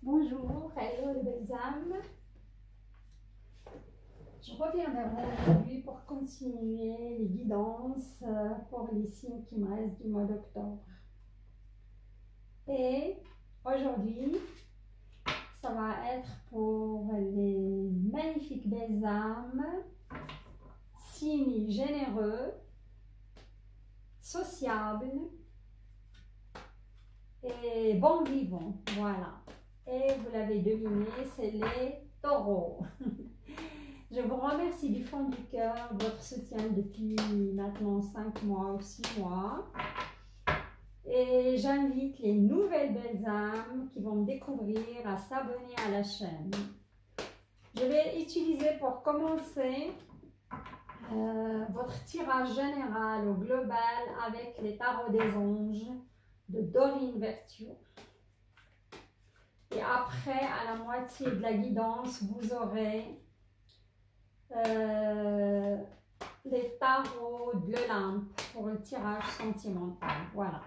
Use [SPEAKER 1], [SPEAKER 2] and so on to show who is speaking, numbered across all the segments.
[SPEAKER 1] Bonjour, hello les belles âmes. Je reviens vers vous aujourd'hui pour continuer les guidances pour les signes qui me restent du mois d'octobre. Et aujourd'hui, ça va être pour les magnifiques belles âmes, signes généreux, sociables et bons vivants. Voilà. Et vous l'avez deviné, c'est les taureaux. Je vous remercie du fond du cœur de votre soutien depuis maintenant 5 mois ou 6 mois. Et j'invite les nouvelles belles âmes qui vont me découvrir à s'abonner à la chaîne. Je vais utiliser pour commencer votre tirage général au global avec les tarots des anges de Dorine Virtue. Et après, à la moitié de la guidance, vous aurez les tarots de l'Olympe pour le tirage sentimental. Voilà.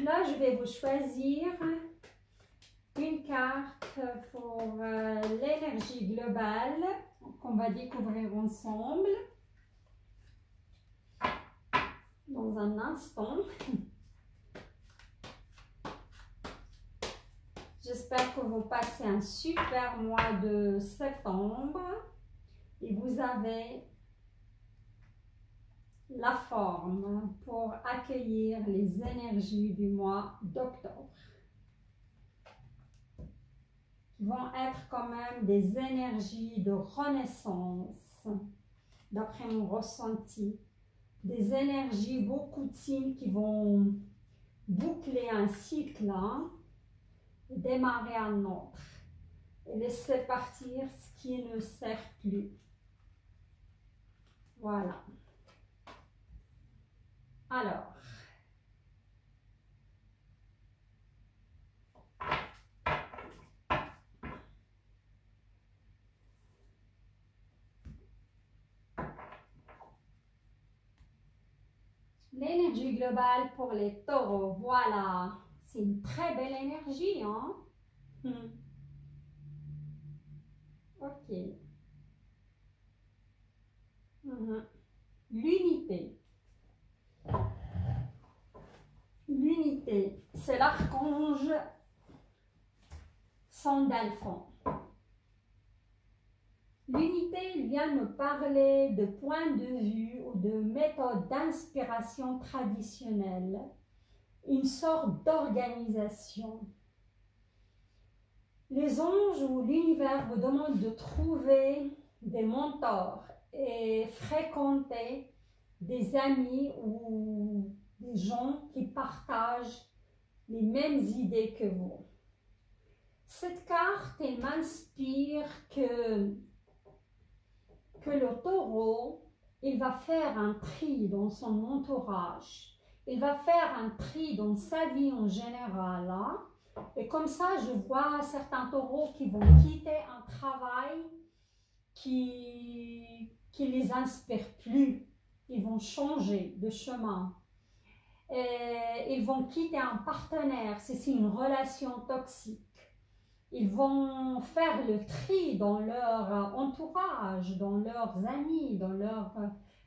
[SPEAKER 1] Là, je vais vous choisir une carte pour l'énergie globale qu'on va découvrir ensemble dans un instant. J'espère que vous passez un super mois de septembre et vous avez la forme pour accueillir les énergies du mois d'octobre. Qui vont être quand même des énergies de renaissance, d'après mon ressenti. Des énergies, beaucoup de signes qui vont boucler un cycle, démarrer un autre et laisser partir ce qui ne sert plus. Voilà. Alors, l'énergie globale pour les taureaux, voilà. C'est une très belle énergie, hein? Ok. L'unité. L'unité, c'est l'archange Sandalphon. L'unité, il vient me parler de points de vue ou de méthodes d'inspiration traditionnelles, une sorte d'organisation. Les anges ou l'univers vous demandent de trouver des mentors et fréquenter des amis ou des gens qui partagent les mêmes idées que vous. Cette carte, elle m'inspire que le taureau, il va faire un tri dans son entourage. Il va faire un tri dans sa vie en général. Et comme ça, je vois certains taureaux qui vont quitter un travail qui les inspire plus. Ils vont changer de chemin. Et ils vont quitter un partenaire, c'est une relation toxique. Ils vont faire le tri dans leur entourage, dans leurs amis, dans leur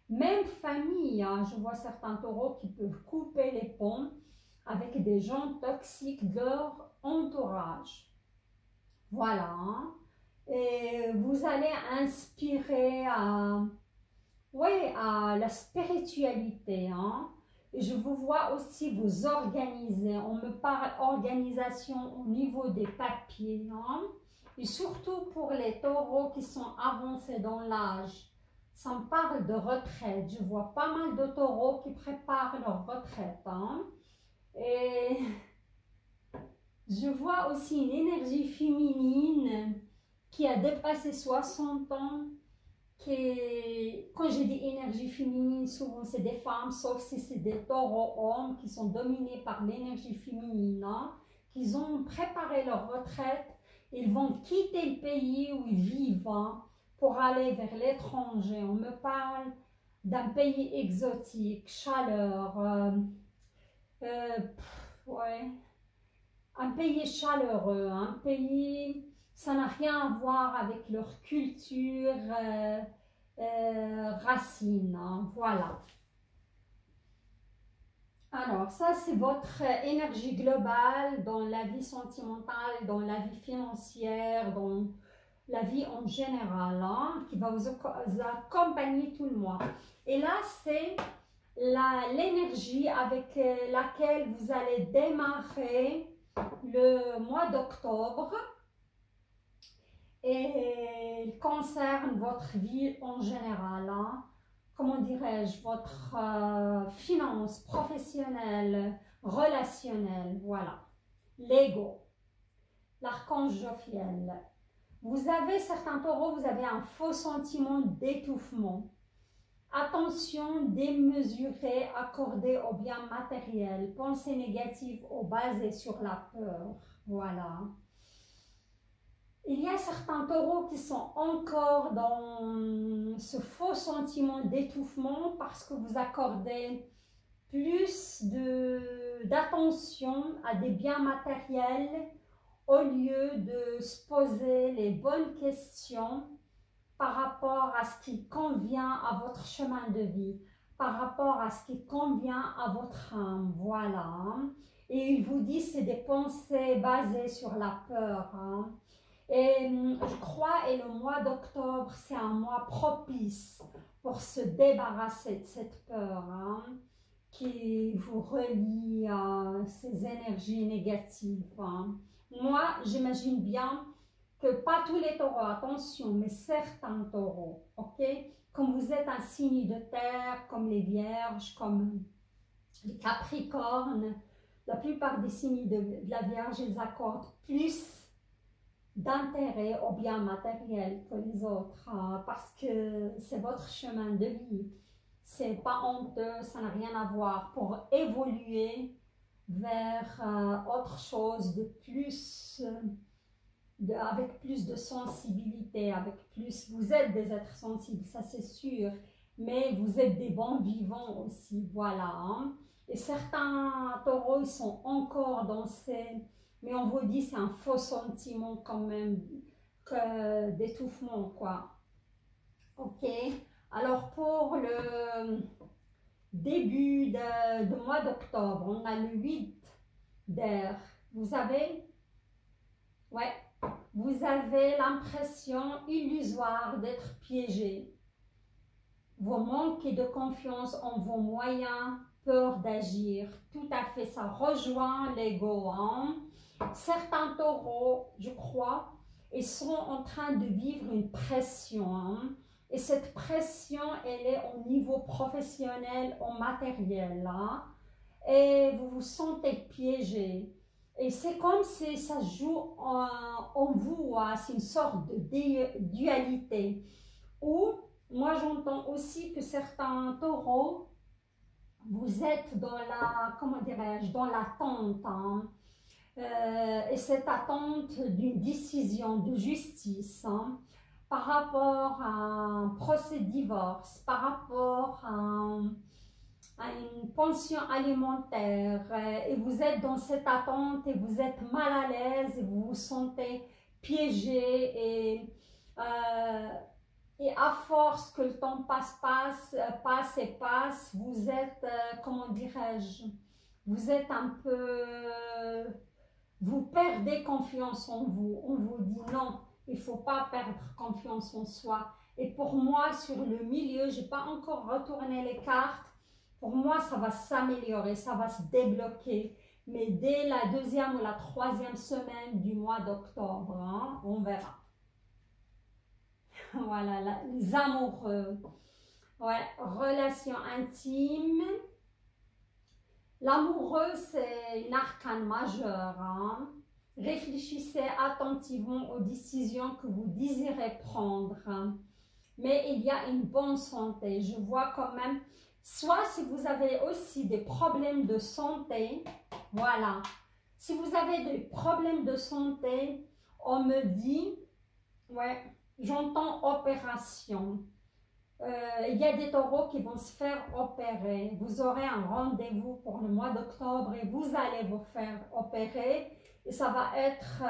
[SPEAKER 1] même famille. Je vois certains taureaux qui peuvent couper les ponts avec des gens toxiques de leur entourage. Voilà. Et vous allez inspirer à la spiritualité. Et je vous vois aussi vous organiser. On me parle organisation au niveau des papiers. Et surtout pour les taureaux qui sont avancés dans l'âge. Ça me parle de retraite. Je vois pas mal de taureaux qui préparent leur retraite. Et je vois aussi une énergie féminine qui a dépassé 60 ans. Quand je dis énergie féminine, souvent c'est des femmes, sauf si c'est des taureaux hommes qui sont dominés par l'énergie féminine, qui ont préparé leur retraite, ils vont quitter le pays où ils vivent pour aller vers l'étranger. On me parle d'un pays exotique, chaleur, un pays chaleureux, un pays, ça n'a rien à voir avec leur culture, racine, hein, voilà. Alors, ça, c'est votre énergie globale dans la vie sentimentale, dans la vie financière, dans la vie en général, hein, qui va vous accompagner tout le mois. Et là, c'est l'énergie avec laquelle vous allez démarrer le mois d'octobre et il concerne votre vie en général, hein. Comment dirais-je, votre finance professionnelle, relationnelle, voilà. L'ego, l'archange Jophiel. Vous avez, certains taureaux, vous avez un faux sentiment d'étouffement. Attention démesurée accordée aux biens matériels. Pensée négative ou basée sur la peur. Voilà. Il y a certains taureaux qui sont encore dans ce faux sentiment d'étouffement parce que vous accordez plus d'attention à des biens matériels au lieu de se poser les bonnes questions par rapport à ce qui convient à votre chemin de vie, par rapport à ce qui convient à votre âme, voilà. Et il vous dit c'est des pensées basées sur la peur, hein. Et je crois, et le mois d'octobre, c'est un mois propice pour se débarrasser de cette peur, hein, qui vous relie à ces énergies négatives, hein. Moi, j'imagine bien que pas tous les taureaux, attention, mais certains taureaux, ok? Comme vous êtes un signe de terre, comme les vierges, comme les capricornes, la plupart des signes de la Vierge, ils accordent plus d'intérêt aux biens matériels que les autres, parce que c'est votre chemin de vie. C'est pas honteux, ça n'a rien à voir. Pour évoluer vers autre chose de plus, avec plus de sensibilité, avec plus, vous êtes des êtres sensibles, ça c'est sûr, mais vous êtes des bons vivants aussi, voilà, hein. Et certains taureaux, ils sont encore dans ces... Mais on vous dit c'est un faux sentiment quand même d'étouffement, quoi. Ok. Alors pour le début de mois d'octobre, on a le 8 d'air. Vous avez, ouais, vous avez l'impression illusoire d'être piégé. Vous manquez de confiance en vos moyens, peur d'agir. Tout à fait, ça rejoint l'ego, hein. Certains taureaux, je crois, ils sont en train de vivre une pression, hein. Et cette pression, elle est au niveau professionnel, au matériel, hein. Et vous vous sentez piégé. Et c'est comme si ça joue en vous, hein. C'est une sorte de dualité. Ou, moi j'entends aussi que certains taureaux, vous êtes dans la, comment dirais-je, dans l'attente, hein. Et cette attente d'une décision de justice, hein, par rapport à un procès de divorce, par rapport à une pension alimentaire, et vous êtes dans cette attente et vous êtes mal à l'aise et vous vous sentez piégé et à force que le temps passe, vous êtes, comment dirais-je, vous êtes un peu... Vous perdez confiance en vous. On vous dit non, il ne faut pas perdre confiance en soi. Et pour moi, sur le milieu, je n'ai pas encore retourné les cartes. Pour moi, ça va s'améliorer, ça va se débloquer. Mais dès la deuxième ou la troisième semaine du mois d'octobre, hein, on verra. Voilà, les amoureux. Ouais, relations intimes. L'amoureux, c'est une arcane majeure, hein. Réfléchissez attentivement aux décisions que vous désirez prendre, hein. Mais il y a une bonne santé. Je vois quand même, soit si vous avez aussi des problèmes de santé, voilà. Si vous avez des problèmes de santé, on me dit, ouais, j'entends opération. il y a des taureaux qui vont se faire opérer. Vous aurez un rendez-vous pour le mois d'octobre et vous allez vous faire opérer. Et ça va être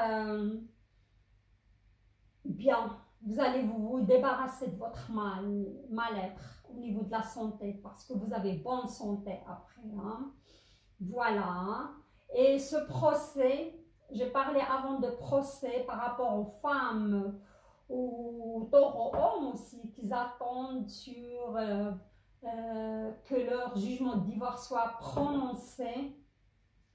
[SPEAKER 1] bien. Vous allez vous débarrasser de votre mal-être au niveau de la santé parce que vous avez bonne santé après. Hein. Voilà. Et ce procès, j'ai parlé avant de procès par rapport aux femmes ou taureaux hommes aussi qu'ils attendent sur que leur jugement de divorce soit prononcé.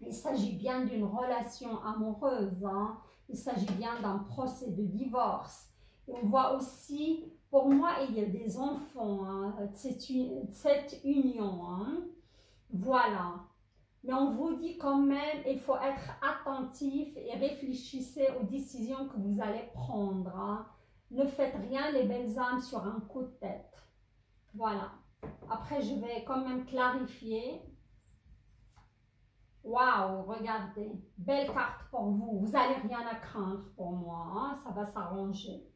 [SPEAKER 1] Il s'agit bien d'une relation amoureuse, hein. Il s'agit bien d'un procès de divorce. Et on voit aussi, pour moi, il y a des enfants, hein, cette union. Hein. Voilà. Mais on vous dit quand même, il faut être attentif et réfléchissez aux décisions que vous allez prendre. Hein. Ne faites rien, les belles âmes, sur un coup de tête. Voilà. Après, je vais quand même clarifier. Waouh, regardez. Belle carte pour vous. Vous n'allez rien à craindre pour moi. Hein. Ça va s'arranger.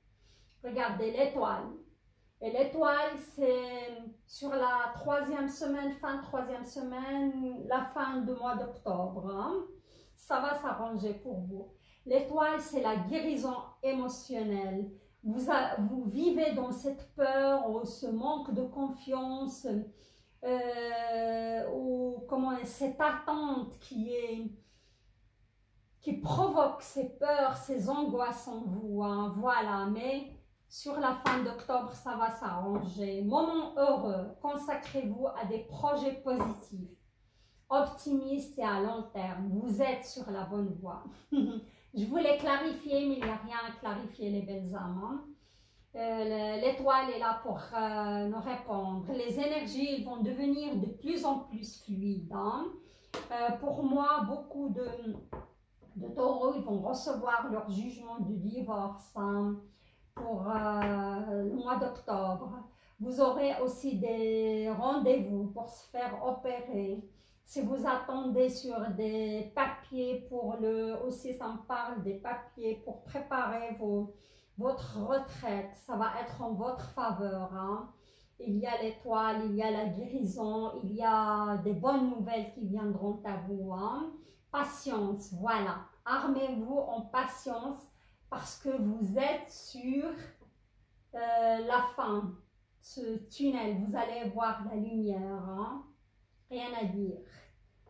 [SPEAKER 1] Regardez l'étoile. Et l'étoile, c'est sur la 3e semaine, fin de 3e semaine, la fin du mois d'octobre. Hein. Ça va s'arranger pour vous. L'étoile, c'est la guérison émotionnelle. Vous vivez dans cette peur ou ce manque de confiance ou cette attente qui provoque ces peurs, ces angoisses en vous. Hein. Voilà, mais sur la fin d'octobre, ça va s'arranger. Moment heureux, consacrez-vous à des projets positifs, optimistes et à long terme. Vous êtes sur la bonne voie. Je voulais clarifier, mais il n'y a rien à clarifier, les belles âmes. Hein. L'étoile est là pour nous répondre. Les énergies vont devenir de plus en plus fluides. Hein. Pour moi, beaucoup de taureaux ils vont recevoir leur jugement du divorce. Hein, pour le mois d'octobre. Vous aurez aussi des rendez-vous pour se faire opérer. Si vous attendez sur des papiers aussi ça me parle des papiers pour préparer votre retraite, ça va être en votre faveur. Hein. Il y a l'étoile, il y a la guérison, il y a des bonnes nouvelles qui viendront à vous. Hein. Patience, voilà. Armez-vous en patience parce que vous êtes sur la fin, ce tunnel, vous allez voir la lumière, hein? Rien à dire.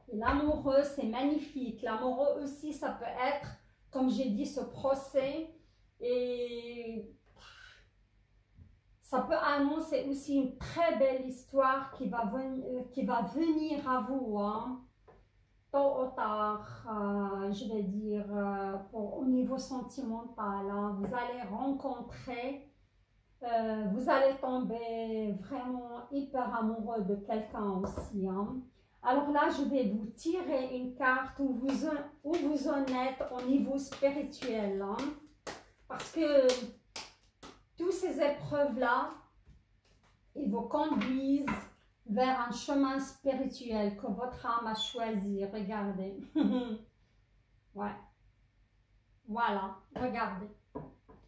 [SPEAKER 1] Et l'amoureux, c'est magnifique. L'amoureux aussi, ça peut être, comme j'ai dit, ce procès et ça peut annoncer aussi une très belle histoire qui va venir à vous, hein? Tôt ou tard, je vais dire, au niveau sentimental, hein, vous allez rencontrer, vous allez tomber vraiment hyper amoureux de quelqu'un aussi. Hein. Alors là, je vais vous tirer une carte où vous en êtes au niveau spirituel. Hein, parce que toutes ces épreuves-là, ils vous conduisent vers un chemin spirituel que votre âme a choisi. Regardez. Ouais. Voilà. Regardez.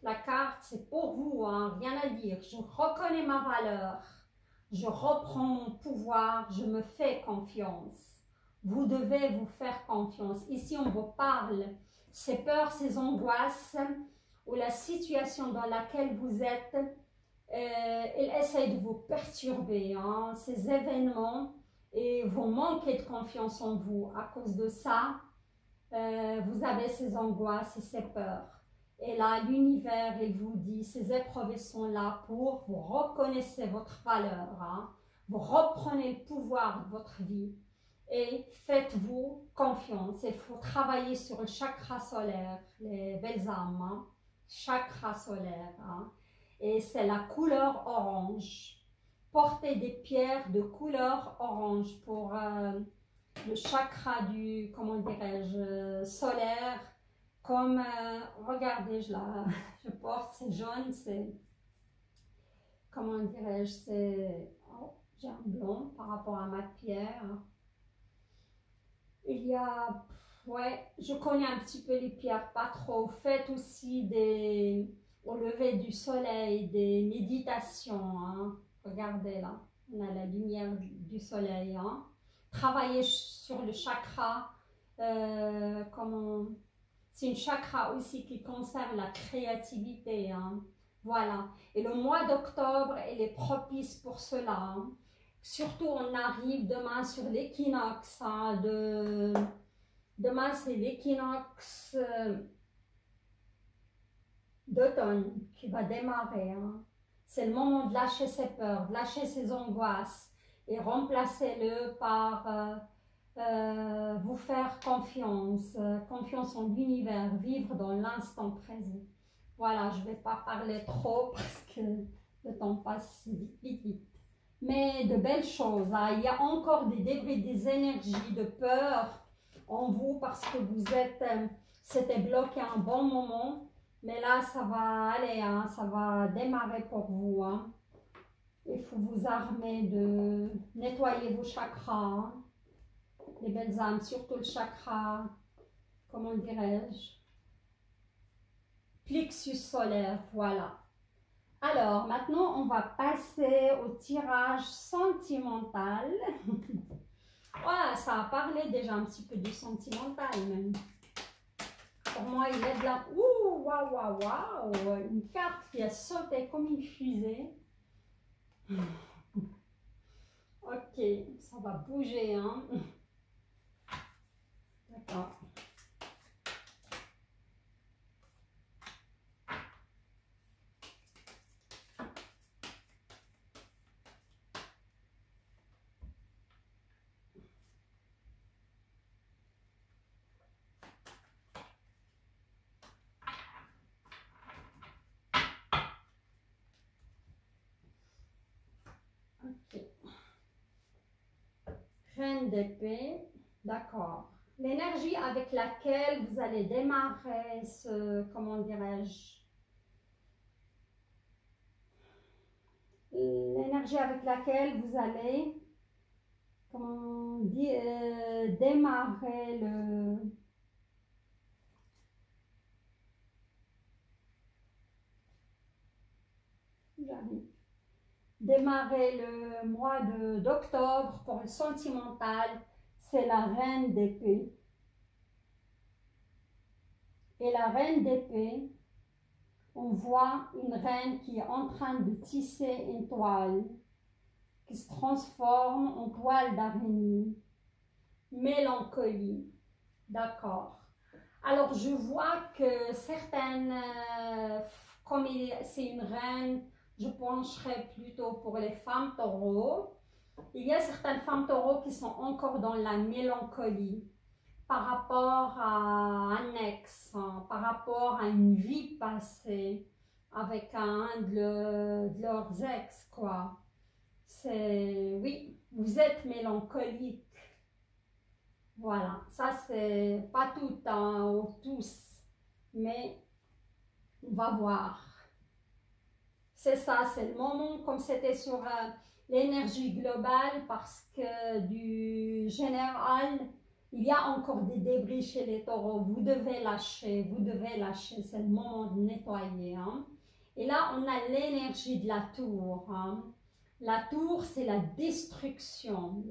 [SPEAKER 1] La carte, c'est pour vous. Hein. Rien à dire. Je reconnais ma valeur. Je reprends mon pouvoir. Je me fais confiance. Vous devez vous faire confiance. Ici, on vous parle. Ces peurs, ces angoisses ou la situation dans laquelle vous êtes, il essaie de vous perturber, hein, ces événements, et vous manquez de confiance en vous. À cause de ça, vous avez ces angoisses et ces peurs. Et là, l'univers, il vous dit, ces épreuves sont là pour vous reconnaissez votre valeur. Hein, vous reprenez le pouvoir de votre vie et faites-vous confiance. Il faut travailler sur le chakra solaire, les belles âmes, hein, chakra solaire. Hein. Et c'est la couleur orange. Portez des pierres de couleur orange pour le chakra du, comment dirais-je, solaire. Comme, regardez, je porte, c'est jaune, c'est, comment dirais-je, c'est, oh, j'ai un blanc par rapport à ma pierre. Il y a, ouais, je connais un petit peu les pierres, pas trop. Faites aussi au lever du soleil, des méditations, hein, Regardez là, on a la lumière du soleil. Hein. Travaillez sur le chakra. C'est une chakra aussi qui concerne la créativité. Hein. Voilà. Et le mois d'octobre, il est propice pour cela. Hein. Surtout, on arrive demain sur l'équinoxe. Hein, demain, c'est l'équinoxe d'automne qui va démarrer. Hein. C'est le moment de lâcher ses peurs, de lâcher ses angoisses et remplacez-le par vous faire confiance, confiance en l'univers, vivre dans l'instant présent. Voilà, je ne vais pas parler trop parce que le temps passe vite. Mais de belles choses. Hein. Il y a encore des débris, des énergies de peur en vous parce que vous êtes, c'était bloqué un bon moment. Mais là, ça va aller, hein, ça va démarrer pour vous. Hein. Il faut vous armer de nettoyer vos chakras, hein. Les belles âmes, surtout le chakra, comment dirais-je, plexus solaire, voilà. Alors, maintenant, on va passer au tirage sentimental. Voilà, ça a parlé déjà un petit peu du sentimental même. Pour moi, il est de la... Ouh, waouh, une carte qui a sauté comme une fusée. Ok, ça va bouger, hein. D'accord. Ok. Reine d'épée, d'accord. L'énergie avec laquelle vous allez démarrer ce, comment dirais-je, l'énergie avec laquelle vous allez, comment dire, démarrer le, démarrer le mois d'octobre pour le sentimental, c'est la reine d'épée. Et la reine d'épée, on voit une reine qui est en train de tisser une toile qui se transforme en toile d'araignée. Mélancolie, d'accord. Alors je vois que certaines, comme c'est une reine, je pencherais plutôt pour les femmes taureaux. Il y a certaines femmes taureaux qui sont encore dans la mélancolie par rapport à un ex, hein, par rapport à une vie passée avec un de leurs ex, quoi. C'est, oui, vous êtes mélancolique. Voilà, ça c'est pas tout, hein, ou tous, mais on va voir. C'est ça, c'est le moment, comme c'était sur l'énergie globale, parce que du général, il y a encore des débris chez les taureaux. Vous devez lâcher, c'est le moment de nettoyer. Hein. Et là, on a l'énergie de la tour. Hein. La tour, c'est la destruction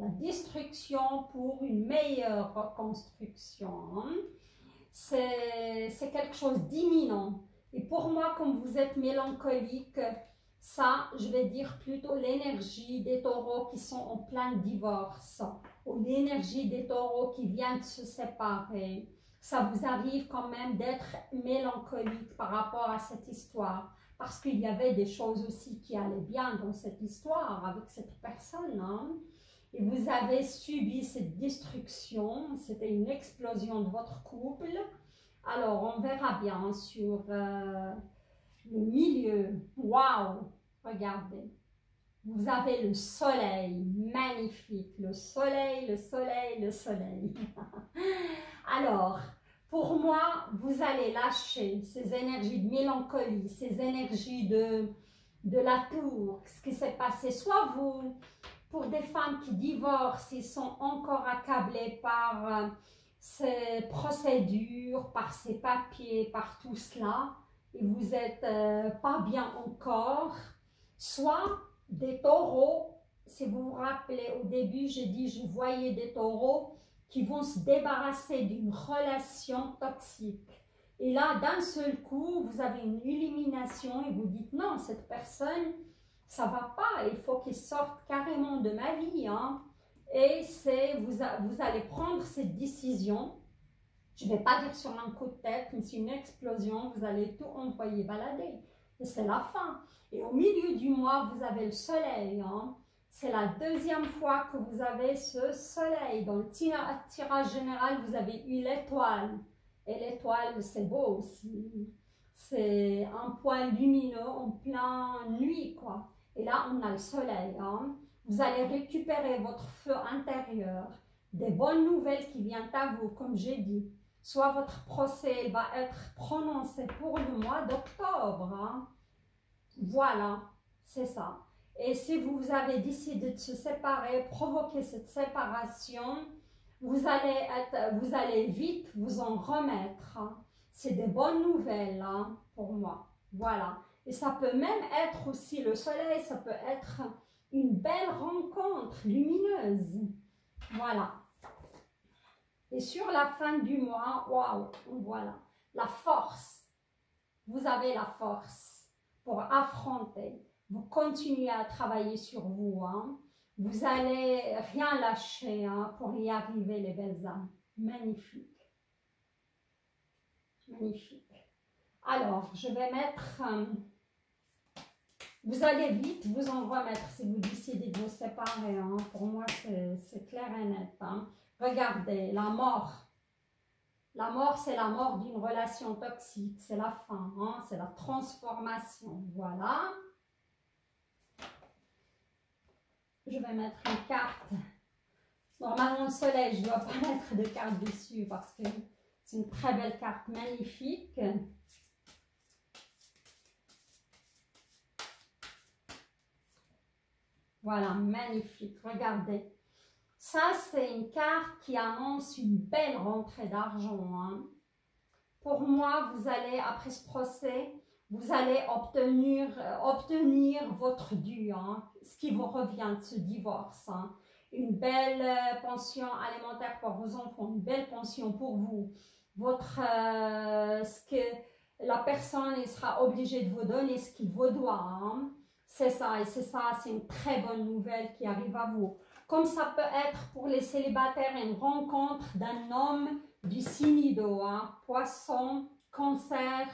[SPEAKER 1] pour une meilleure reconstruction. Hein. C'est quelque chose d'imminent. Et pour moi, comme vous êtes mélancolique, ça, je vais dire plutôt l'énergie des taureaux qui sont en plein divorce, ou l'énergie des taureaux qui viennent de se séparer. Ça vous arrive quand même d'être mélancolique par rapport à cette histoire, parce qu'il y avait des choses aussi qui allaient bien dans cette histoire avec cette personne. Hein. Et vous avez subi cette destruction, c'était une explosion de votre couple. Alors, on verra bien sur le milieu. Waouh! Regardez. Vous avez le soleil, magnifique. Le soleil. Alors, pour moi, vous allez lâcher ces énergies de mélancolie, ces énergies de la tour, ce qui s'est passé. Soit vous, pour des femmes qui divorcent, ils sont encore accablés par... ces procédures, par ces papiers, par tout cela, et vous n'êtes pas bien encore, soit des taureaux, si vous vous rappelez, au début, j'ai dit, je voyais des taureaux qui vont se débarrasser d'une relation toxique. Et là, d'un seul coup, vous avez une illumination et vous dites, non, cette personne, ça va pas, il faut qu'il sorte carrément de ma vie. Hein. Et vous allez prendre cette décision. Je ne vais pas dire sur un coup de tête, mais c'est une explosion, vous allez tout envoyer balader. Et c'est la fin. Et au milieu du mois, vous avez le soleil. Hein. C'est la deuxième fois que vous avez ce soleil. Dans le tirage général, vous avez eu l'étoile. Et l'étoile, c'est beau aussi. C'est un point lumineux en pleine nuit, quoi. Et là, on a le soleil. Hein. Vous allez récupérer votre feu intérieur. Des bonnes nouvelles qui viennent à vous, comme j'ai dit. Soit votre procès va être prononcé pour le mois d'octobre. Hein. Voilà, c'est ça. Et si vous avez décidé de se séparer, provoquer cette séparation, vous allez vite vous en remettre. Hein. C'est des bonnes nouvelles hein, pour moi. Voilà. Et ça peut même être aussi le soleil, ça peut être une belle rencontre lumineuse. Voilà. Et sur la fin du mois, waouh, voilà, la force. Vous avez la force pour affronter. Vous continuez à travailler sur vous. Hein. Vous allez rien lâcher hein, pour y arriver, les belles âmes. Magnifique. Magnifique. Alors, je vais mettre... vous allez vite vous en remettre si vous décidez de vous séparer. Hein. Pour moi, c'est clair et net. Hein. Regardez, la mort. La mort, c'est la mort d'une relation toxique. C'est la fin, hein, c'est la transformation. Voilà. Je vais mettre une carte. Normalement, le soleil, je ne dois pas mettre de carte dessus parce que c'est une très belle carte, magnifique. Voilà, magnifique. Regardez. Ça, c'est une carte qui annonce une belle rentrée d'argent. Hein. Pour moi, vous allez, après ce procès, vous allez obtenir votre dû, hein, ce qui vous revient de ce divorce. Hein. Une belle pension alimentaire pour vos enfants, une belle pension pour vous. Ce que la personne sera obligée de vous donner, ce qu'il vous doit. Hein. C'est ça, et c'est ça, c'est une très bonne nouvelle qui arrive à vous. Comme ça peut être pour les célibataires une rencontre d'un homme du signe d'eau, hein, poisson, cancer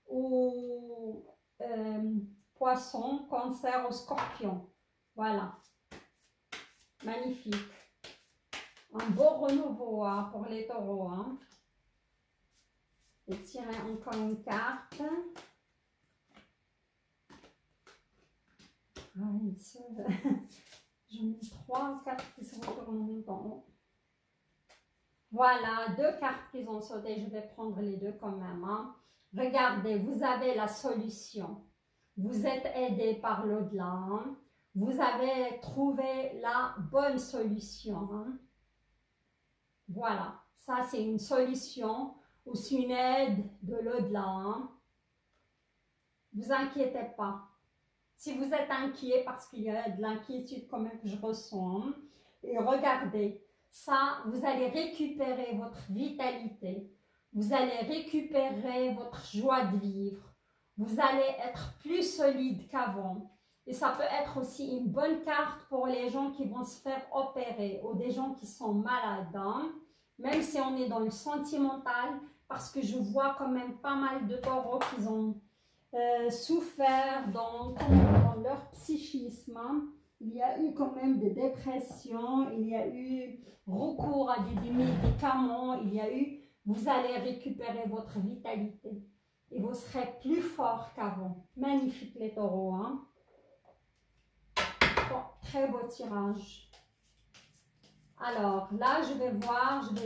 [SPEAKER 1] ou poisson, cancer ou scorpion. Voilà. Magnifique. Un beau renouveau hein, pour les taureaux. Hein. Je vais tirer encore une carte. J'en ai 3 ou 4 qui se retournent en même temps. Voilà, 2 cartes qui ont sauté. Je vais prendre les 2 quand même. Hein. Regardez, vous avez la solution. Vous êtes aidé par l'au-delà. Hein. Vous avez trouvé la bonne solution. Hein. Voilà, ça c'est une solution ou c'est une aide de l'au-delà. Hein. Vous inquiétez pas. Si vous êtes inquiet, parce qu'il y a de l'inquiétude quand même que je ressens, hein, et regardez, ça, vous allez récupérer votre vitalité, vous allez récupérer votre joie de vivre, vous allez être plus solide qu'avant. Et ça peut être aussi une bonne carte pour les gens qui vont se faire opérer ou des gens qui sont malades, hein, même si on est dans le sentimental, parce que je vois quand même pas mal de taureaux qui ont souffert dans leur psychisme. Hein. Il y a eu quand même des dépressions, il y a eu recours à des médicaments, vous allez récupérer votre vitalité et vous serez plus fort qu'avant. Magnifique les taureaux. Hein. Bon, très beau tirage. Alors là, je vais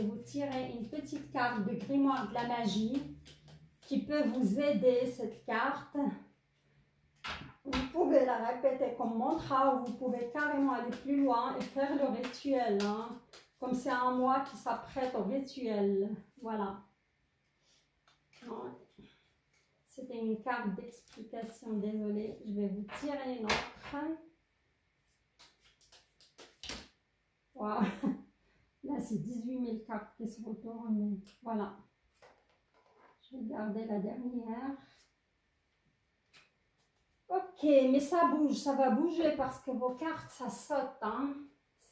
[SPEAKER 1] vous tirer une petite carte de grimoire de la magie qui peut vous aider, cette carte. Vous pouvez la répéter comme mantra ou vous pouvez carrément aller plus loin et faire le rituel. Hein, comme c'est un mois qui s'apprête au rituel. Voilà. C'était une carte d'explication. Désolée, je vais vous tirer une autre. Wow. Là, c'est 18 000 cartes qui se retournent. Voilà. Je vais garder la dernière. Ok, mais ça bouge, ça va bouger parce que vos cartes, ça saute, hein.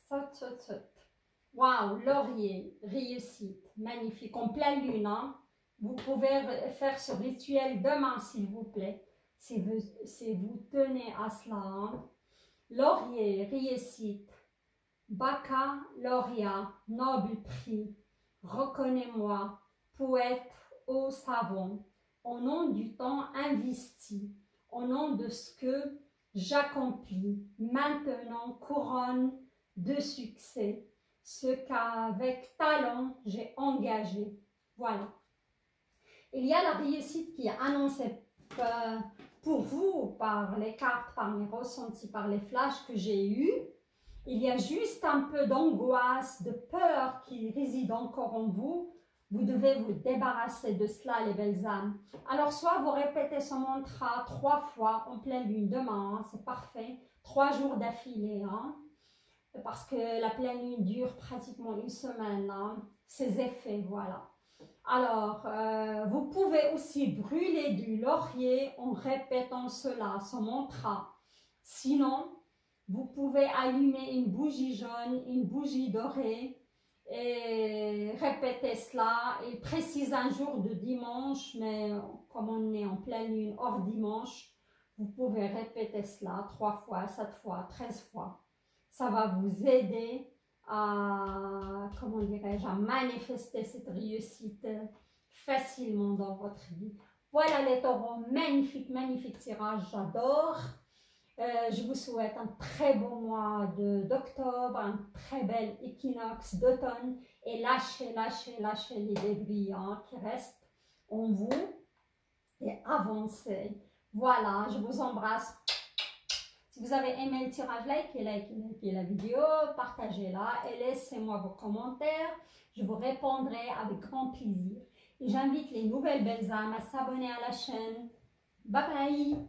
[SPEAKER 1] Saute, saute, saute. Waouh, laurier, réussite, magnifique, en pleine lune, hein. Vous pouvez faire ce rituel demain, s'il vous plaît, si vous tenez à cela, hein. Laurier, réussite, baccalauréat, noble prix, reconnais-moi, poète au savon, au nom du temps investi, au nom de ce que j'accomplis, maintenant couronne de succès, ce qu'avec talent j'ai engagé. Voilà. Il y a la réussite qui est annoncée pour vous par les cartes, par mes ressentis, par les flashs que j'ai eus. Il y a juste un peu d'angoisse, de peur qui réside encore en vous. Vous devez vous débarrasser de cela, les belles âmes. Alors, soit vous répétez ce mantra 3 fois en pleine lune demain, hein, c'est parfait, 3 jours d'affilée, hein, parce que la pleine lune dure pratiquement une semaine, hein, ses effets, voilà. Alors, vous pouvez aussi brûler du laurier en répétant cela, ce mantra. Sinon, vous pouvez allumer une bougie jaune, une bougie dorée et répéter cela. Et précise un jour de dimanche, mais comme on est en pleine lune hors dimanche, vous pouvez répéter cela 3 fois, 7 fois, 13 fois. Ça va vous aider à, comment dirais-je, à manifester cette réussite facilement dans votre vie. Voilà les taureaux, magnifique, magnifique tirage, j'adore. Je vous souhaite un très beau mois d'octobre, un très bel équinoxe d'automne et lâchez, lâchez, lâchez les débris hein, qui restent en vous et avancez. Voilà, je vous embrasse. Si vous avez aimé le tirage, likez la vidéo, partagez-la et laissez-moi vos commentaires. Je vous répondrai avec grand plaisir. Et j'invite les nouvelles belles âmes à s'abonner à la chaîne. Bye bye!